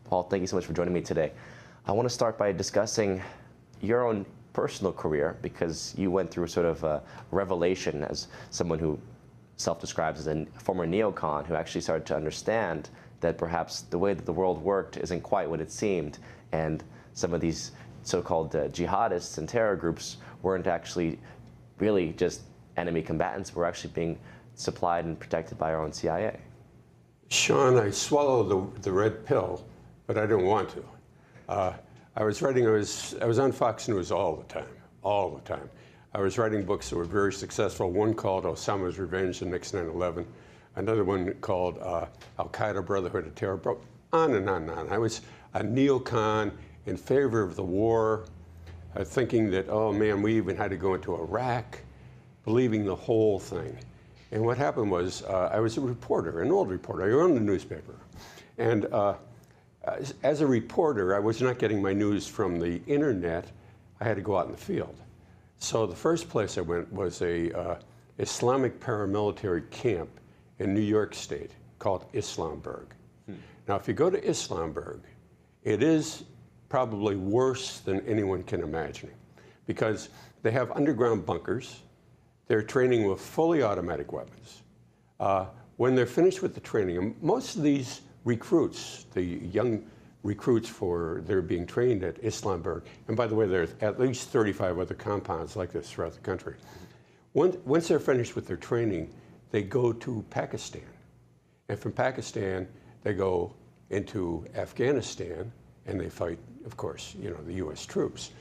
Paul, thank you so much for joining me today. I want to start by discussing your own personal career, because you went through sort of a revelation as someone who self-describes as a former neocon who actually started to understand that perhaps the way that the world worked isn't quite what it seemed, and some of these so-called jihadists and terror groups weren't actually really just enemy combatants, were actually being supplied and protected by our own CIA. Sean, I swallowed the red pill, but I didn't want to. I was on Fox News all the time. I was writing books that were very successful, one called Osama's Revenge, the next 9/11, another one called Al-Qaeda Brotherhood of Terror, on and on and on. I was a neocon in favor of the war, thinking that, oh man, we even had to go into Iraq, believing the whole thing. And what happened was, I was a reporter, an old reporter. I owned a newspaper. And as a reporter, I was not getting my news from the internet. I had to go out in the field. So the first place I went was a Islamic paramilitary camp in New York State called Islamburg. Now, if you go to Islamburg, it is probably worse than anyone can imagine, because they have underground bunkers. They're training with fully automatic weapons. When they're finished with the training, and most of these recruits, the young recruits they're being trained at Islamburg, and by the way, there's at least 35 other compounds like this throughout the country. Once they're finished with their training, they go to Pakistan. And from Pakistan, they go into Afghanistan, and they fight, of course, the U.S. troops.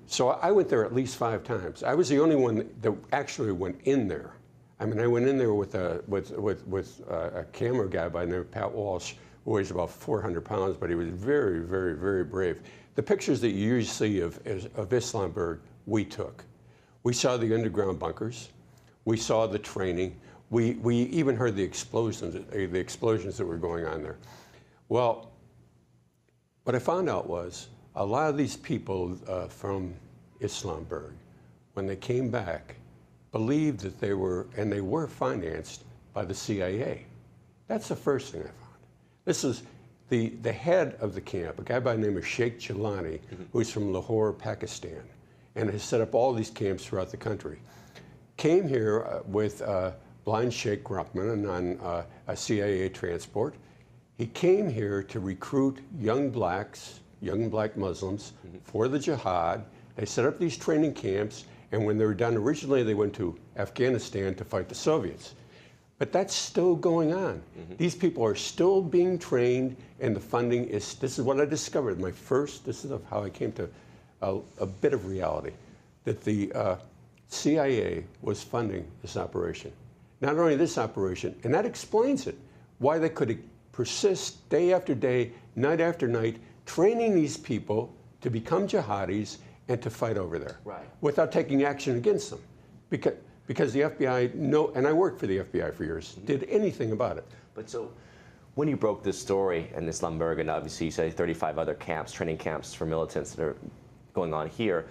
So I went there at least 5 times. I was the only one that actually went in there. I mean, I went in there with a camera guy by the name of Pat Walsh, who weighs about 400 pounds, but he was very, very, very brave. The pictures that you usually see of Islamburg, we took. We saw the underground bunkers. We saw the training. We even heard the explosions that were going on there. Well, what I found out was a lot of these people from Islamburg, when they came back, believed that they were financed by the CIA. That's the first thing I found. This is the head of the camp, a guy by the name of Sheikh Jilani, who's from Lahore, Pakistan, and has set up all these camps throughout the country. Came here with blind Sheikh Rahman on a CIA transport. He came here to recruit young black Muslims for the jihad. They set up these training camps, and when they were done, originally they went to Afghanistan to fight the Soviets. But that's still going on. These people are still being trained, and the funding is, this is what I discovered, this is how I came to a bit of reality, that the CIA was funding this operation. Not only this operation, and that explains it, why they could persist day after day, night after night, training these people to become jihadis and to fight over there, without taking action against them. Because the FBI, and I worked for the FBI for years, did anything about it. But so, when you broke this story in Islamburg, and obviously you say 35 other camps, training camps for militants that are going on here,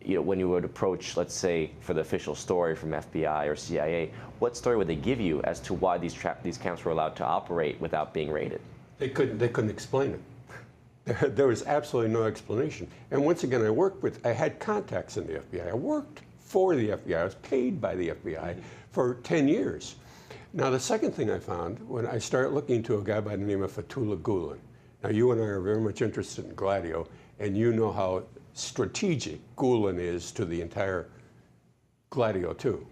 when you would approach, let's say, for the official story from FBI or CIA, what story would they give you as to why these camps were allowed to operate without being raided? They couldn't explain it. There was absolutely no explanation. And once again, I had contacts in the FBI. I worked for the FBI. I was paid by the FBI for 10 years. Now, the second thing I found, when I started looking into a guy by the name of Fethullah Gulen. Now, you and I are very much interested in Gladio, and you know how strategic Gulen is to the entire Gladio, too.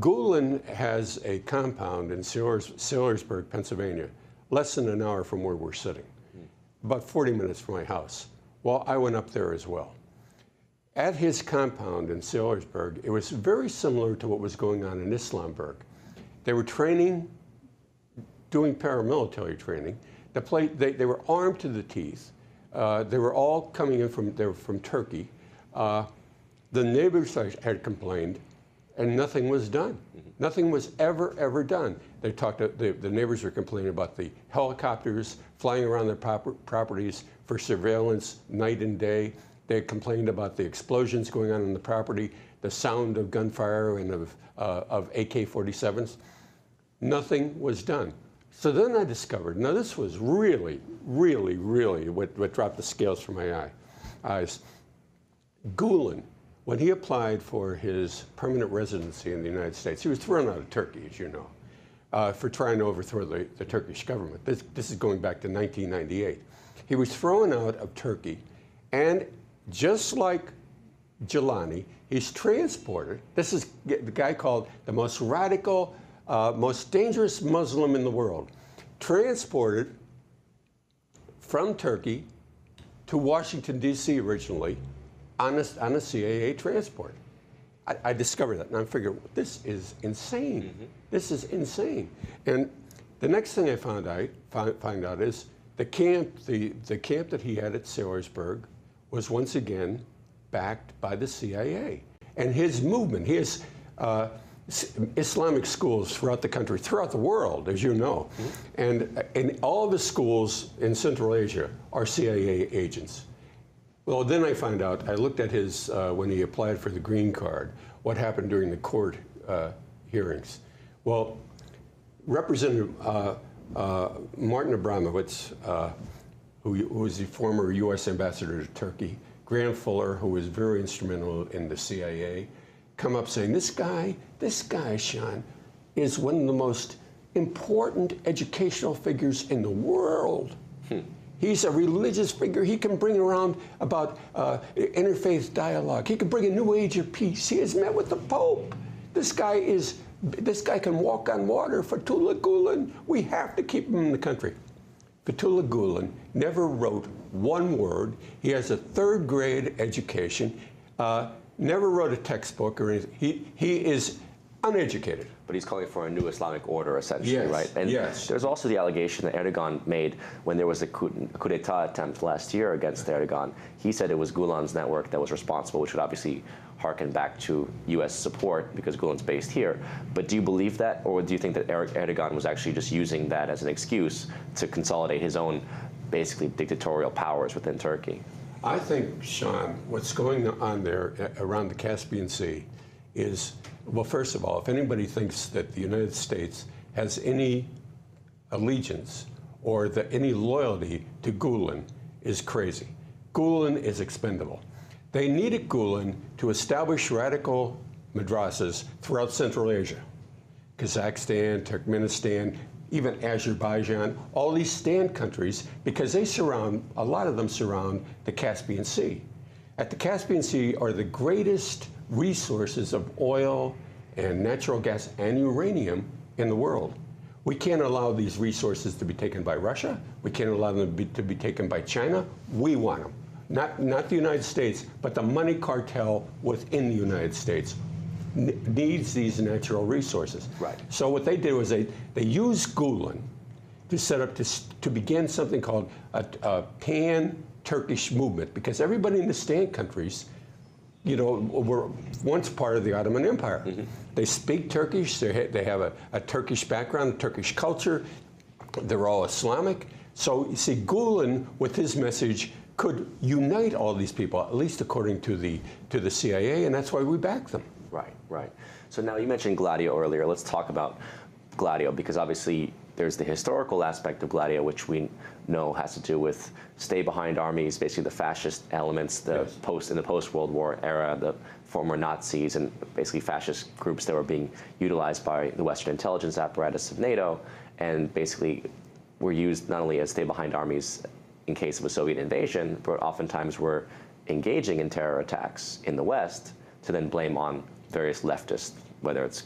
Gulen has a compound in Saylorsburg, Pennsylvania, less than an hour from where we're sitting, about 40 minutes from my house. Well, I went up there as well. At his compound in Saylorsburg, it was very similar to what was going on in Islamburg. They were training, doing paramilitary training. They were armed to the teeth. They were all coming in from Turkey. The neighbors had complained, and nothing was done. Nothing was ever done. The neighbors were complaining about the helicopters flying around their properties for surveillance night and day. They complained about the explosions going on the property, the sound of gunfire and of AK-47s. Nothing was done. So then I discovered, now this was really, really, really what dropped the scales from my eyes. Gulen, when he applied for his permanent residency in the United States, he was thrown out of Turkey, as you know, for trying to overthrow the Turkish government. This is going back to 1998. He was thrown out of Turkey, and just like Jelani, he's transported. This is the guy called the most radical, most dangerous Muslim in the world, transported from Turkey to Washington, D.C. originally on a CAA transport. I discovered that, and I figured, this is insane. Mm-hmm. This is insane. And the next thing I find out is the camp that he had at Salisbury was once again backed by the CIA. And his movement, he has Islamic schools throughout the country, throughout the world, as you know. Mm-hmm. And all of the schools in Central Asia are CIA agents. Well, then I found out, I looked at his, when he applied for the green card, what happened during the court hearings. Well, Representative Martin Abramowitz, who was the former U.S. ambassador to Turkey, Graham Fuller, who was very instrumental in the CIA, come up saying, this guy, Sean, is one of the most important educational figures in the world. He's a religious figure. He can bring around about interfaith dialogue. He can bring a new age of peace. He has met with the Pope. This guy can walk on water. Fethullah Gulen, we have to keep him in the country. Fethullah Gulen never wrote one word. He has a third grade education, never wrote a textbook or anything. He is uneducated. But he's calling for a new Islamic order, essentially, yes, right? And yes. There's also the allegation that Erdogan made when there was a coup d'etat attempt last year against Erdogan. He said it was Gulen's network that was responsible, which would obviously harken back to U.S. support because Gulen's based here. But do you believe that, or do you think that Erdogan was actually just using that as an excuse to consolidate his own, basically, dictatorial powers within Turkey? I think, Sean, what's going on there around the Caspian Sea is, well, first of all, if anybody thinks that the United States has any allegiance or any loyalty to Gulen is crazy. Gulen is expendable. They needed Gulen to establish radical madrasas throughout Central Asia. Kazakhstan, Turkmenistan, even Azerbaijan, all these stand countries, because they surround, a lot of them surround the Caspian Sea. At the Caspian Sea are the greatest resources of oil and natural gas and uranium in the world. We can't allow these resources to be taken by Russia. We can't allow them to be taken by China. We want them. Not the United States, but the money cartel within the United States needs these natural resources. Right. So what they did was they used Gulen to set up to begin something called a pan-Turkish movement, because everybody in the stand countries, you know, were once part of the Ottoman Empire. Mm-hmm. They speak Turkish. They have a Turkish background, a Turkish culture. They're all Islamic. So you see, Gulen, with his message, could unite all these people, at least according to the CIA, and that's why we back them. Right, right. So now you mentioned Gladio earlier. Let's talk about Gladio, because obviously there's the historical aspect of Gladio, which we know has to do with stay-behind armies, basically the fascist elements, in the post-World War era, the former Nazis and basically fascist groups that were being utilized by the Western intelligence apparatus of NATO, and basically were used not only as stay-behind armies in case of a Soviet invasion, but oftentimes were engaging in terror attacks in the West to then blame on various leftists, whether it's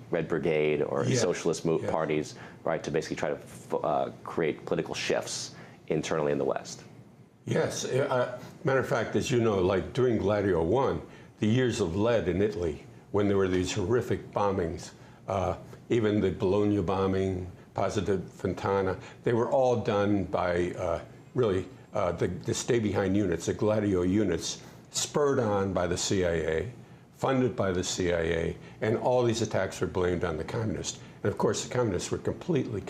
Red Brigade or socialist parties, right, to basically try to create political shifts internally in the West. Yes. Matter of fact, as you know, like during Gladio I, the years of lead in Italy, when there were these horrific bombings, even the Bologna bombing, Pozzo di Fontana, they were all done by the stay-behind units, the Gladio units, spurred on by the CIA, funded by the CIA, and all these attacks were blamed on the communists. And of course, the communists were completely,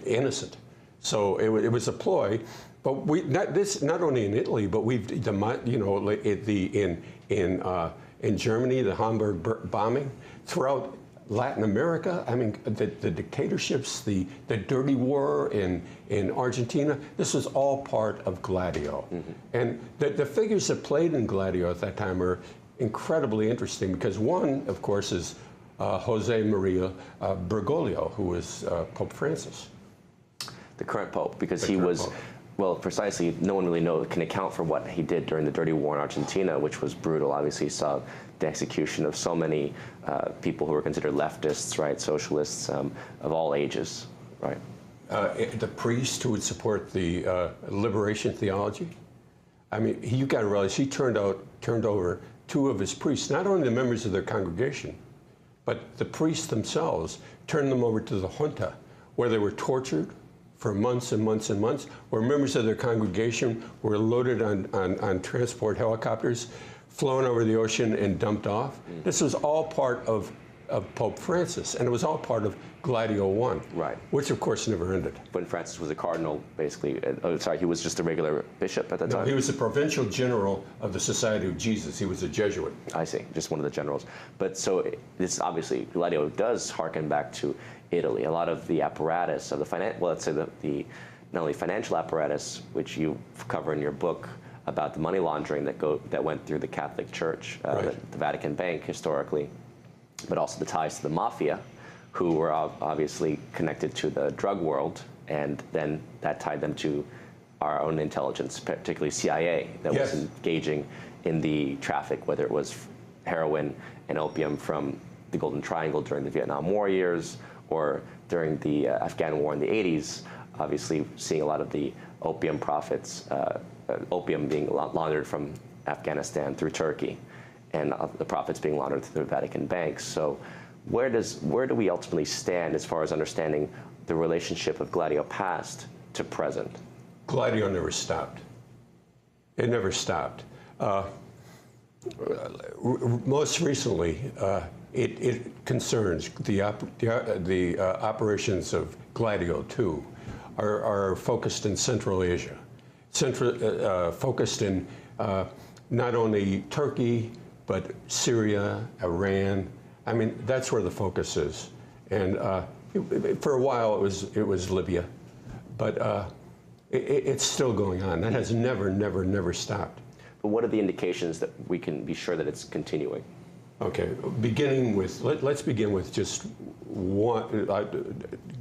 innocent. So it was a ploy. But not only in Italy, but in Germany, the Hamburg bombing, throughout Latin America. I mean, the dictatorships, the dirty war in Argentina, this was all part of Gladio. And the figures that played in Gladio at that time are incredibly interesting because one, of course, is Jose Maria Bergoglio, who was Pope Francis. The current Pope, because he was, well, precisely, no one really can account for what he did during the dirty war in Argentina, which was brutal. Obviously, he saw the execution of so many people who were considered leftists, right, socialists of all ages, right? The priest who would support the liberation theology. I mean, you got to realize he turned over two of his priests, not only the members of their congregation, but the priests themselves, turned them over to the junta, where they were tortured for months and months and months, where members of their congregation were loaded on transport helicopters, flown over the ocean and dumped off. This was all part of Pope Francis, and it was all part of Gladio I, right? Which of course never ended. When Francis was a cardinal, basically, he was just a regular bishop at that time? He was the provincial general of the Society of Jesus. He was a Jesuit. I see, just one of the generals. But so this obviously, Gladio does harken back to Italy. A lot of the apparatus of the let's say the not only financial apparatus, which you cover in your book about the money laundering that went through the Catholic Church, right. the Vatican Bank historically, but also the ties to the mafia, who were obviously connected to the drug world, and then that tied them to our own intelligence, particularly CIA, that yes. was engaging in the traffic, whether it was heroin and opium from the Golden Triangle during the Vietnam War years, or during the Afghan War in the 80s, obviously seeing a lot of the opium profits, opium being laundered from Afghanistan through Turkey, and the profits being laundered through the Vatican banks. So where do we ultimately stand as far as understanding the relationship of Gladio past to present? Gladio never stopped. It never stopped. Most recently, it concerns the operations of Gladio II are focused in Central Asia, focused in not only Turkey, but Syria, Iran. I mean, that's where the focus is. And for a while, it was Libya, but it's still going on. That has never stopped. But what are the indications that we can be sure that it's continuing? Okay, beginning with, let's begin with just one,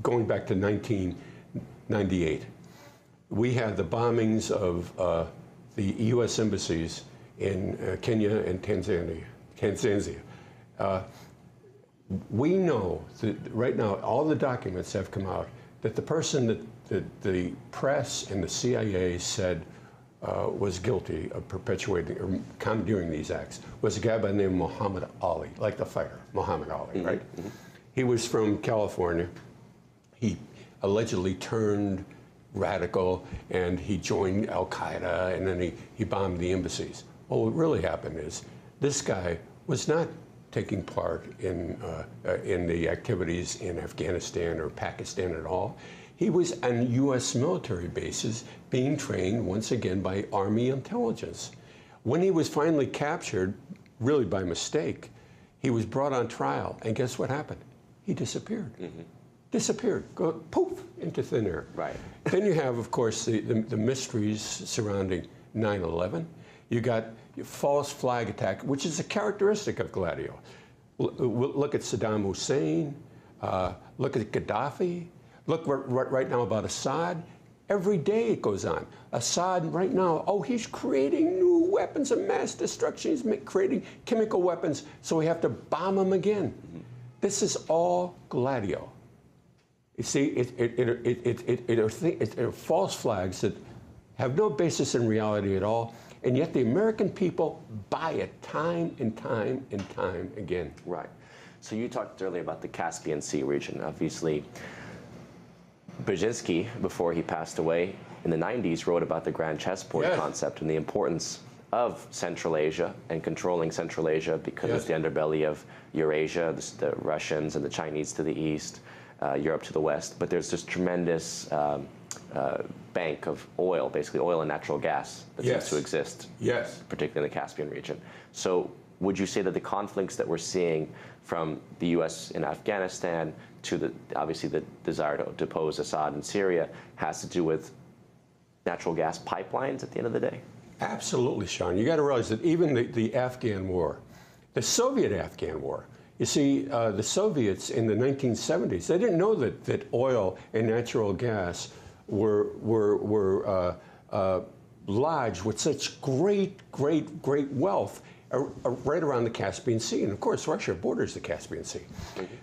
going back to 1998. We had the bombings of the U.S. embassies in Kenya and Tanzania. We know that right now all the documents have come out that the person that the press and the CIA said was guilty of perpetuating or commandeering these acts was a guy by the name of Muhammad Ali, like the fighter, Muhammad Ali, right? Mm-hmm. He was from California. He allegedly turned radical and he joined Al-Qaeda and then he bombed the embassies. Well, what really happened is this guy was not taking part in the activities in Afghanistan or Pakistan at all. He was on U.S. military bases being trained once again by Army intelligence. When he was finally captured, really by mistake, he was brought on trial, and guess what happened? He disappeared. Mm-hmm. Disappeared, go poof, into thin air. Right. Then you have, of course, the mysteries surrounding 9/11. You got false flag attack, which is a characteristic of Gladio. Look at Saddam Hussein, look at Gaddafi, look right now about Assad. Every day it goes on. Assad right now, he's creating new weapons of mass destruction. He's creating chemical weapons, so we have to bomb him again. Mm-hmm. This is all Gladio. You see, it are false flags that have no basis in reality at all. And yet the American people buy it time and time and time again. Right. So you talked earlier about the Caspian Sea region. Obviously, Brzezinski, before he passed away in the 90s, wrote about the grand chessboard yes. concept and the importance of Central Asia and controlling Central Asia because yes. it's the underbelly of Eurasia, the Russians and the Chinese to the east, Europe to the west. But there's this tremendous bank of oil, basically oil and natural gas that yes. seems to exist, yes. particularly in the Caspian region. So would you say that the conflicts that we're seeing from the U.S. in Afghanistan to obviously the desire to depose Assad in Syria has to do with natural gas pipelines at the end of the day? Absolutely, Sean. You got to realize that even the Afghan war, the Soviet-Afghan war, you see, the Soviets in the 1970s, they didn't know that oil and natural gas were lodged with such great wealth right around the Caspian Sea. And of course, Russia borders the Caspian Sea.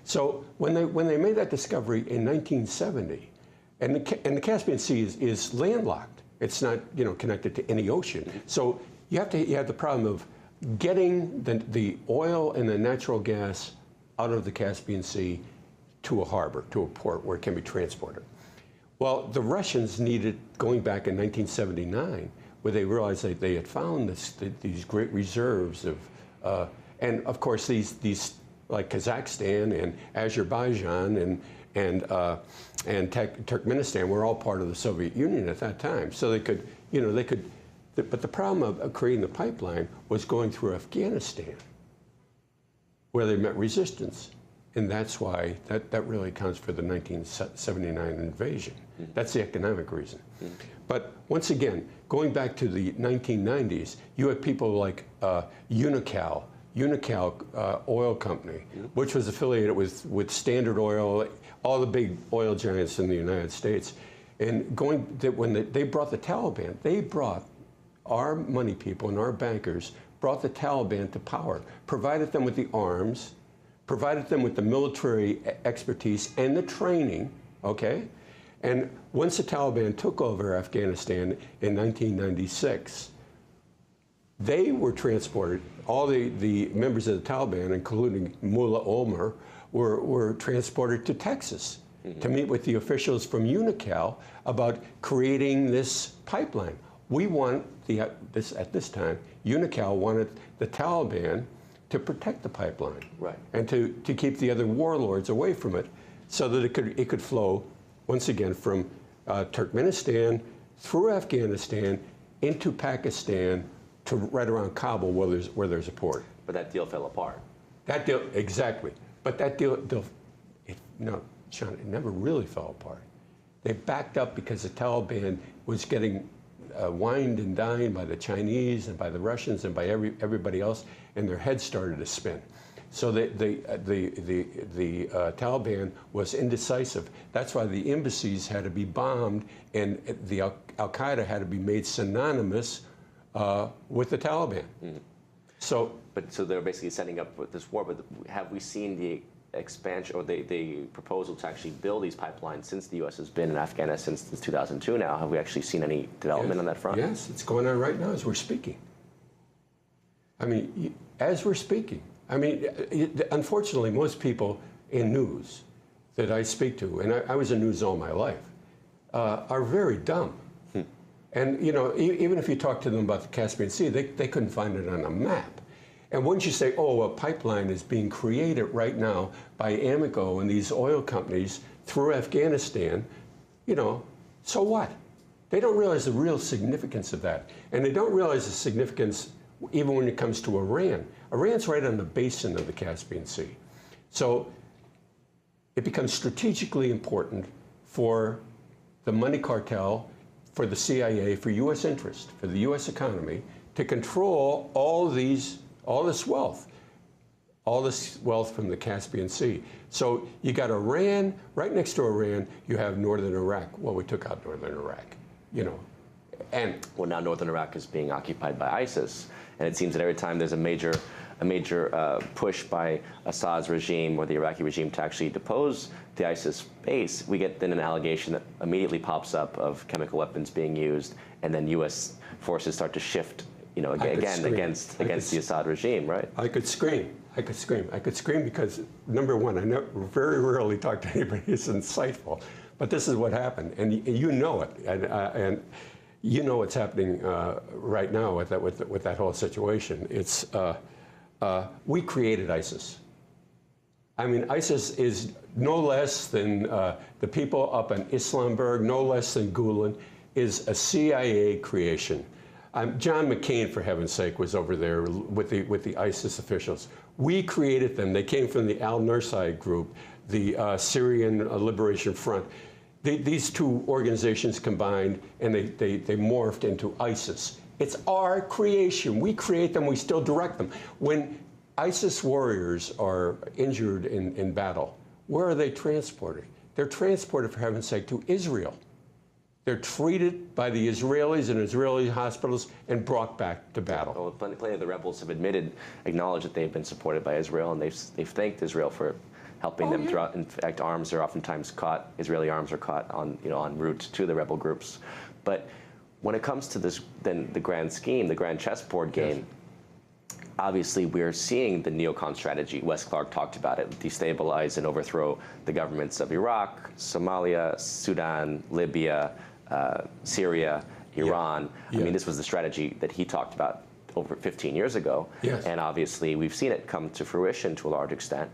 So when they made that discovery in 1970, and the Caspian Sea is landlocked. It's not connected to any ocean. So you have the problem of getting the oil and the natural gas out of the Caspian Sea to a harbor, to a port where it can be transported. Well, the Russians needed, going back in 1979, where they realized that they had found these great reserves of, and of course these like Kazakhstan and Azerbaijan and Turkmenistan were all part of the Soviet Union at that time. So they could, but the problem of creating the pipeline was going through Afghanistan, where they met resistance. And that's why that really accounts for the 1979 invasion. That's the economic reason. But once again, going back to the 1990s, you had people like Unocal Oil Company, which was affiliated with Standard Oil, all the big oil giants in the United States. And when they brought the Taliban, they brought our money people and our bankers, brought the Taliban to power, provided them with the arms, provided them with the military expertise and the training, okay? And once the Taliban took over Afghanistan in 1996, they were transported, all the members of the Taliban, including Mullah Omar, were transported to Texas to meet with the officials from Unocal about creating this pipeline. We want at this time, Unocal wanted the Taliban to protect the pipeline, right, and to keep the other warlords away from it, so that it could flow once again from Turkmenistan through Afghanistan into Pakistan to right around Kabul, where there's a port. But that deal fell apart. That deal, exactly. But that deal, no, Sean, it never really fell apart. They backed up because the Taliban was getting wined and dined by the Chinese and by the Russians and by everybody else, and their heads started to spin. So the Taliban was indecisive. That's why the embassies had to be bombed, and the Al-Qaeda had to be made synonymous with the Taliban. So they're basically setting up with this war. But have we seen the expansion or the proposal to actually build these pipelines since the U.S. has been in Afghanistan since 2002 now? Have we actually seen any development on that front? Yes, it's going on right now as we're speaking. I mean, as we're speaking. I mean, unfortunately, most people in news that I speak to, and I was in news all my life, are very dumb. And, even if you talk to them about the Caspian Sea, they couldn't find it on a map. And once you say, oh, a pipeline is being created right now by Amoco and these oil companies through Afghanistan, so what? They don't realize the real significance of that. And they don't realize the significance even when it comes to Iran. Iran's right on the basin of the Caspian Sea. So it becomes strategically important for the money cartel, for the CIA, for U.S. interest, for the U.S. economy, to control all this wealth from the Caspian Sea. So you got Iran, right next to Iran, you have northern Iraq. Well, we took out northern Iraq, and well, now northern Iraq is being occupied by ISIS, and it seems that every time there's a major push by Assad's regime or the Iraqi regime to actually depose the ISIS base, we get then an allegation that immediately pops up of chemical weapons being used, and then U.S. forces start to shift, again against the Assad regime, right? I could scream. I could scream because, number one, I very rarely talk to anybody who's insightful, but this is what happened, and you know it, and you know what's happening right now with that whole situation. It's we created ISIS. I mean, ISIS is no less than the people up in Islamberg, no less than Gulen, is a CIA creation. John McCain, for heaven's sake, was over there with the ISIS officials. We created them. They came from the Al-Nusra group, the Syrian Liberation Front. These two organizations combined, and they morphed into ISIS. It's our creation. We create them. We still direct them. When ISIS warriors are injured in battle, where are they transported? They're transported, for heaven's sake, to Israel. They're treated by the Israelis in Israeli hospitals and brought back to battle. Well, plenty of the rebels have acknowledged that they've been supported by Israel, and they've thanked Israel for helping them throughout. In fact, arms are oftentimes caught. Israeli arms are caught on en route to the rebel groups. But when it comes to this, then the grand scheme, the grand chessboard game. Yes. Obviously, we're seeing the neocon strategy. Wes Clark talked about it: destabilize and overthrow the governments of Iraq, Somalia, Sudan, Libya, Syria, Iran. Yeah. I mean, this was the strategy that he talked about over 15 years ago. Yes. And obviously, we've seen it come to fruition to a large extent.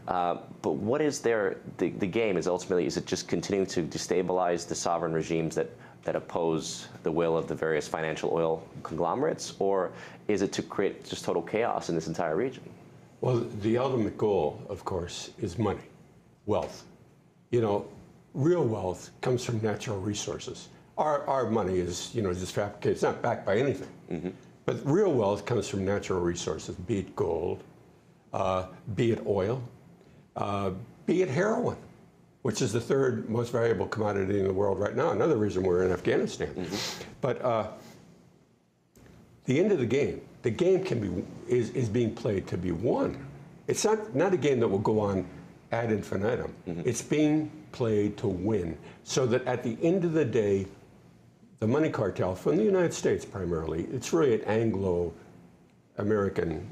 But what is the game? Is it just continuing to destabilize the sovereign regimes that oppose the will of the various financial oil conglomerates, or is it to create just total chaos in this entire region? Well, the ultimate goal, of course, is money, wealth. You know, real wealth comes from natural resources. Our money is, just fabricated. It's not backed by anything. Mm-hmm. But real wealth comes from natural resources, be it gold, be it oil, be it heroin, which is the third most valuable commodity in the world right now. Another reason we're in Afghanistan. Mm-hmm. But the end of the game is being played to be won. It's not a game that will go on ad infinitum. Mm-hmm. It's being played to win, so that at the end of the day, the money cartel from the United States primarily, it's really an Anglo-American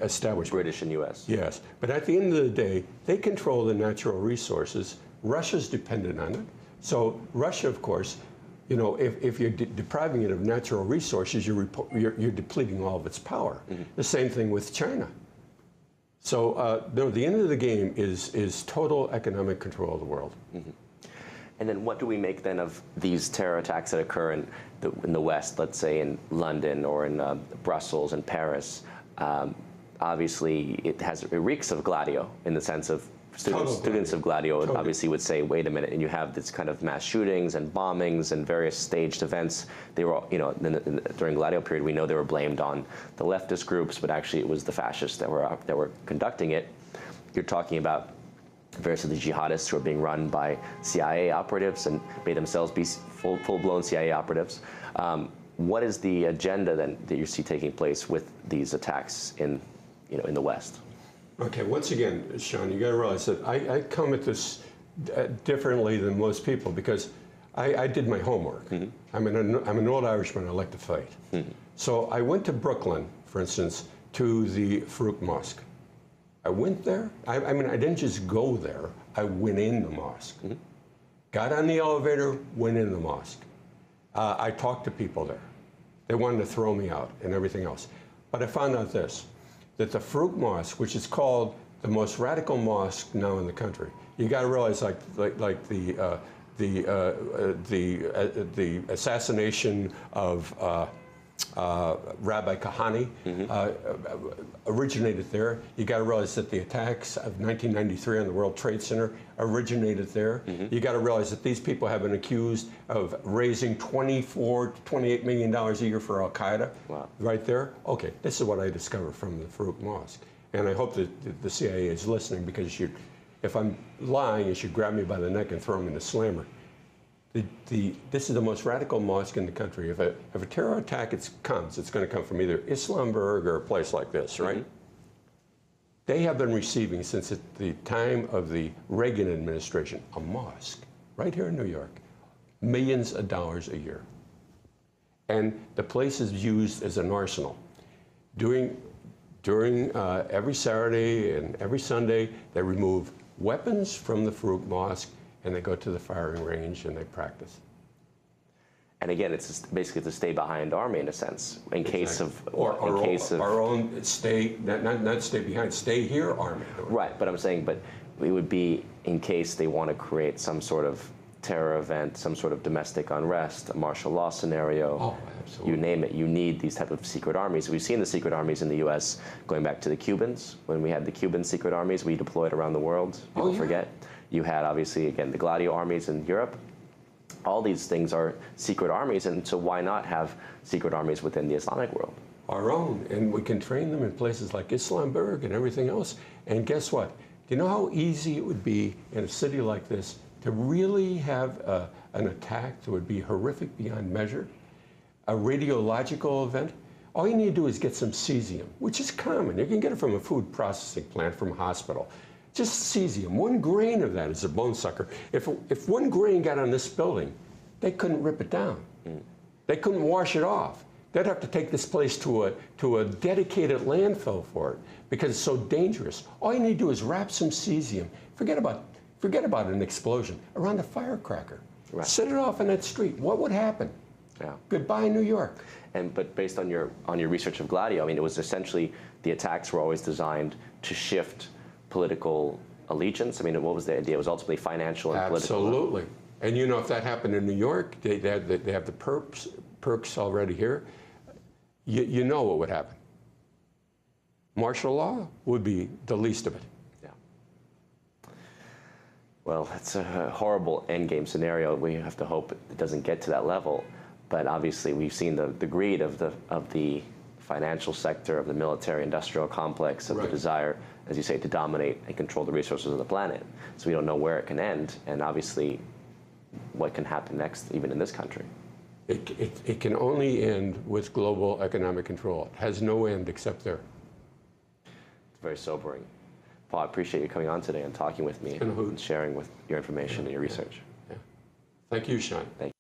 establishment. British and U.S. Yes, but at the end of the day, they control the natural resources. Russia's dependent on it. So Russia, of course, if you're depriving it of natural resources, you're depleting all of its power. Mm-hmm. The same thing with China. So the end of the game is total economic control of the world. Mm-hmm. And then what do we make then of these terror attacks that occur in the West, let's say in London or in Brussels and Paris? Obviously, it reeks of Gladio in the sense of students of Gladio obviously would say, wait a minute, and you have this kind of mass shootings and bombings and various staged events. They were, during Gladio period, we know they were blamed on the leftist groups, but actually it was the fascists that were conducting it. You're talking about various of the jihadists who are being run by CIA operatives and may themselves be full-blown CIA operatives. What is the agenda then that you see taking place with these attacks in the West? Okay, once again, Sean, you got to realize that I come at this differently than most people because I did my homework. Mm-hmm. I'm an old Irishman. I like to fight. Mm-hmm. So I went to Brooklyn, for instance, to the Farouk Mosque. I went there. I didn't just go there. I went in the mosque. Mm-hmm. Got on the elevator, went in the mosque. I talked to people there. They wanted to throw me out and everything else. But I found out this, that the Farouk Mosque, which is called the most radical mosque now in the country, you got to realize like the assassination of Rabbi Kahane originated there. You got to realize that the attacks of 1993 on the World Trade Center originated there. Mm-hmm. You got to realize that these people have been accused of raising $24 to $28 million a year for Al Qaeda. Wow. Right there. Okay, this is what I discovered from the Farouk Mosque, and I hope that the CIA is listening because if I'm lying, you should grab me by the neck and throw me in the slammer. This is the most radical mosque in the country. If a terror attack comes, it's going to come from either Islamburg or a place like this, right? Mm-hmm. They have been receiving, since the time of the Reagan administration, a mosque right here in New York, millions of dollars a year. And the place is used as an arsenal. During every Saturday and every Sunday, they remove weapons from the Farouk Mosque and they go to the firing range and they practice. And again, it's basically the stay-behind army in a sense, in case of our own stay, not stay behind, stay here army. Right, but I'm saying, but it would be in case they want to create some sort of terror event, some sort of domestic unrest, a martial law scenario. Oh, absolutely. You name it, you need these type of secret armies. We've seen the secret armies in the U.S. going back to the Cubans. When we had the Cuban secret armies, we deployed around the world. People forget. You had, obviously, again, the Gladio armies in Europe. All these things are secret armies, and so why not have secret armies within the Islamic world? Our own, and we can train them in places like Islamburg and everything else. And guess what? Do you know how easy it would be in a city like this to really have an attack that would be horrific beyond measure? A radiological event? All you need to do is get some cesium, which is common. You can get it from a food processing plant, from a hospital. Just cesium. 1 grain of that is a bone sucker. If 1 grain got on this building, they couldn't rip it down. They couldn't wash it off. They'd have to take this place to a dedicated landfill for it because it's so dangerous. All you need to do is wrap some cesium. Forget about an explosion around a firecracker. Right. Set it off on that street. What would happen? Yeah. Goodbye, New York. But based on your research of Gladio, I mean, it was essentially the attacks were always designed to shift political allegiance. I mean, what was the idea? It was ultimately financial and political. Absolutely. And you know, if that happened in New York, they have the perks already here. You know what would happen. Martial law would be the least of it. Yeah. Well, it's a horrible endgame scenario. We have to hope it doesn't get to that level. But obviously, we've seen the greed of the financial sector, of the military-industrial complex, of the desire, as you say, to dominate and control the resources of the planet. So we don't know where it can end, and obviously, what can happen next, even in this country. It can only end with global economic control. It has no end except there. It's very sobering. Paul, I appreciate you coming on today and talking with me and sharing with your information and your research. Yeah. Thank you, Sean. Thank you.